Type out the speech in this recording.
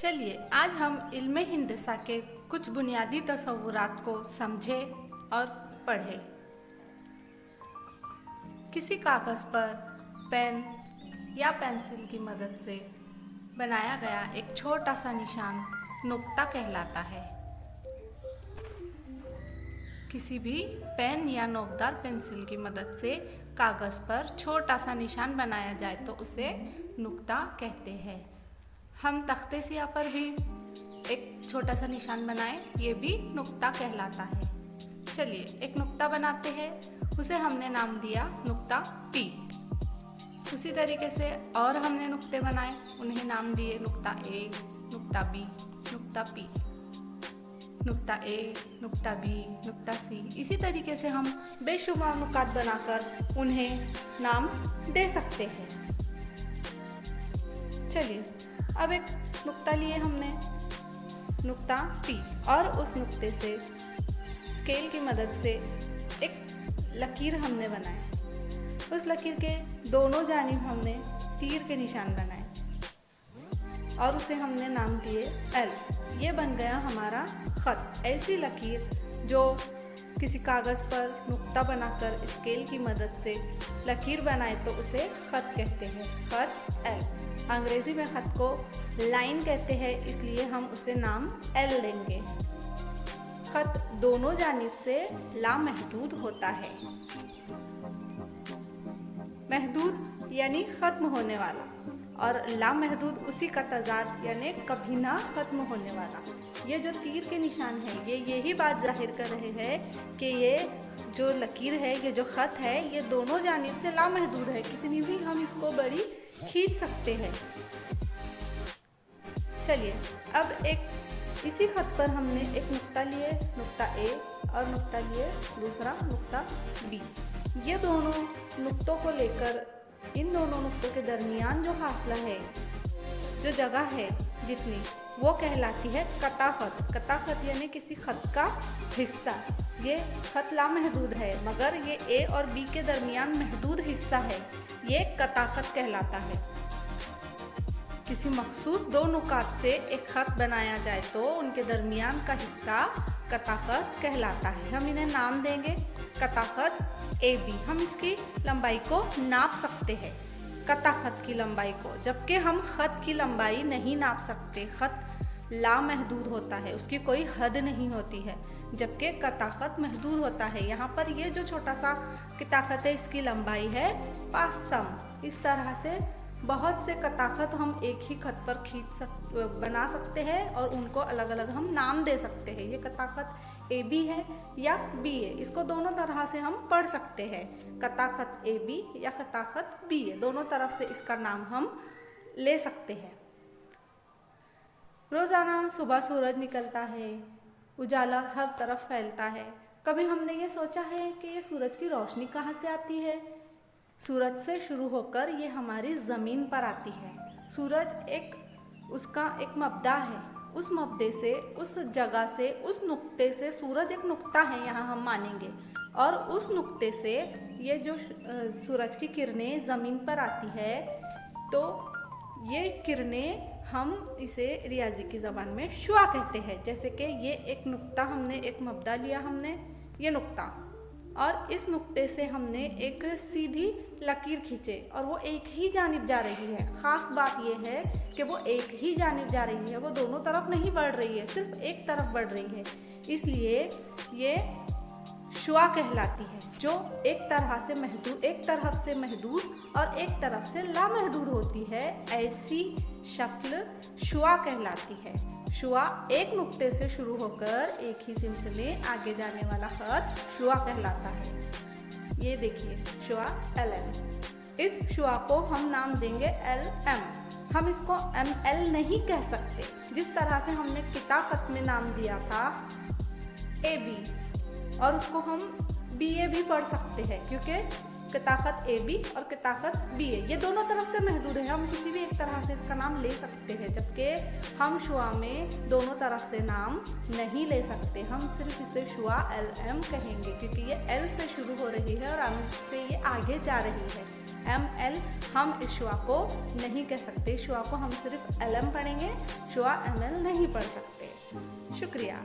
चलिए आज हम इल्म हिंदसा के कुछ बुनियादी तसव्वुरात को समझें और पढ़ें। किसी कागज़ पर पेन या पेंसिल की मदद से बनाया गया एक छोटा सा निशान नुक्ता कहलाता है। किसी भी पेन या नोकदार पेंसिल की मदद से कागज़ पर छोटा सा निशान बनाया जाए तो उसे नुक्ता कहते हैं। हम तख्ते सियाह पर भी एक छोटा सा निशान बनाएं, ये भी नुक्ता कहलाता है। चलिए एक नुक्ता बनाते हैं, उसे हमने नाम दिया नुक्ता पी। उसी तरीके से और हमने नुक्ते बनाए, उन्हें नाम दिए नुक्ता ए, नुक्ता बी, नुक्ता पी, नुक्ता ए, नुक्ता बी, नुक्ता सी। इसी तरीके से हम बेशुमार नुकात बनाकर उन्हें नाम दे सकते हैं। चलिए अब एक नुक्ता लिए हमने नुक्ता पी और उस नुक्ते से स्केल की मदद से एक लकीर हमने बनाए। उस लकीर के दोनों जानिब हमने तीर के निशान बनाए और उसे हमने नाम दिए एल। ये बन गया हमारा ख़त। ऐसी लकीर जो किसी कागज़ पर नुक्ता बनाकर स्केल की मदद से लकीर बनाए तो उसे ख़त कहते हैं। ख़त एल। अंग्रेज़ी में ख़त को लाइन कहते हैं, इसलिए हम उसे नाम एल देंगे। ख़त दोनों जानिब से लामहदूद होता है। महदूद यानी ख़त्म होने वाला और लामहदूद उसी का तज़ाद यानी कभी ना ख़त्म होने वाला। ये जो तीर के निशान है ये यही बात ज़ाहिर कर रहे हैं कि ये जो लकीर है, ये जो ख़त है, ये दोनों जानिब से लामहदूद है। कितनी भी हम इसको बड़ी खींच सकते हैं। चलिए अब एक इसी ख़त पर हमने एक नुक्ता लिए नुक्ता ए और नुक्ता लिए दूसरा नुक्ता बी। ये दोनों नुक्तों को लेकर इन दोनों नुक्तों के दरमियान जो फासला है, जो जगह है जितनी, वो कहलाती है कता ख़त। कता ख़त यानी किसी ख़त का हिस्सा। ये ख़त लामहदूद है मगर ये ए और बी के दरमियान महदूद हिस्सा है, ये कता ख़त कहलाता है। किसी मखसूस दो नुकात से एक ख़त बनाया जाए तो उनके दरमियान का हिस्सा कता ख़त कहलाता है। हम इन्हें नाम देंगे कता ख़त ए बी। हम इसकी लंबाई को नाप सकते हैं, कता ख़त की लंबाई को, जबकि हम ख़त की लंबाई नहीं नाप सकते। ख़त लामहदूद होता है, उसकी कोई हद नहीं होती है, जबकि कता ख़त महदूद होता है। यहाँ पर ये जो छोटा सा कता ख़त है इसकी लंबाई है 5 सम। इस तरह से बहुत से कता ख़त हम एक ही ख़त पर बना सकते हैं और उनको अलग अलग हम नाम दे सकते हैं। ये कता ख़त ए बी है या बी है, इसको दोनों तरह से हम पढ़ सकते हैं। कता ख़त ए बी या कता ख़त बी है, दोनों तरफ से इसका नाम हम ले सकते हैं। रोज़ाना सुबह सूरज निकलता है, उजाला हर तरफ फैलता है। कभी हमने ये सोचा है कि ये सूरज की रोशनी कहाँ से आती है? सूरज से शुरू होकर ये हमारी ज़मीन पर आती है। सूरज उसका एक मब्दा है। उस मब्दे से, उस जगह से, उस नुक्ते से, सूरज एक नुक्ता है यहाँ हम मानेंगे, और उस नुक्ते से ये जो सूरज की किरणें ज़मीन पर आती है तो ये किरणें हम इसे रियाजी की ज़बान में शुआ कहते हैं। जैसे कि ये एक नुक्ता, हमने एक मब्दा लिया, हमने ये नुक्ता, और इस नुक्ते से हमने एक सीधी लकीर खींचे और वो एक ही जानिब जा रही है। ख़ास बात ये है कि वो एक ही जानिब जा रही है, वो दोनों तरफ नहीं बढ़ रही है, सिर्फ एक तरफ बढ़ रही है। इसलिए ये शुआ कहलाती है, जो एक तरफ से महदूद और एक तरफ से लामहदूद होती है। ऐसी शक्ल शुआ कहलाती है। शुआ एक नुक्ते से शुरू होकर एक ही सिमत में आगे जाने वाला ख़त शुआ कहलाता है। ये देखिए शुआ एल एम। इस शुआ को हम नाम देंगे एल एम। हम इसको एम एल नहीं कह सकते, जिस तरह से हमने कता ख़त में नाम दिया था ए बी, और उसको हम बी ए भी पढ़ सकते हैं क्योंकि कता ख़त ए बी और कता ख़त बी ए ये दोनों तरफ से महदूद है। हम किसी भी एक तरह से इसका नाम ले सकते हैं, जबकि हम शुआ में दोनों तरफ से नाम नहीं ले सकते। हम सिर्फ इसे शुआ एल एम कहेंगे क्योंकि ये एल से शुरू हो रही है और एम से ये आगे जा रही है। ML, हम इस शुआ को नहीं कह सकते। शुआ को हम सिर्फ LM पढ़ेंगे, शुआ ML नहीं पढ़ सकते। शुक्रिया।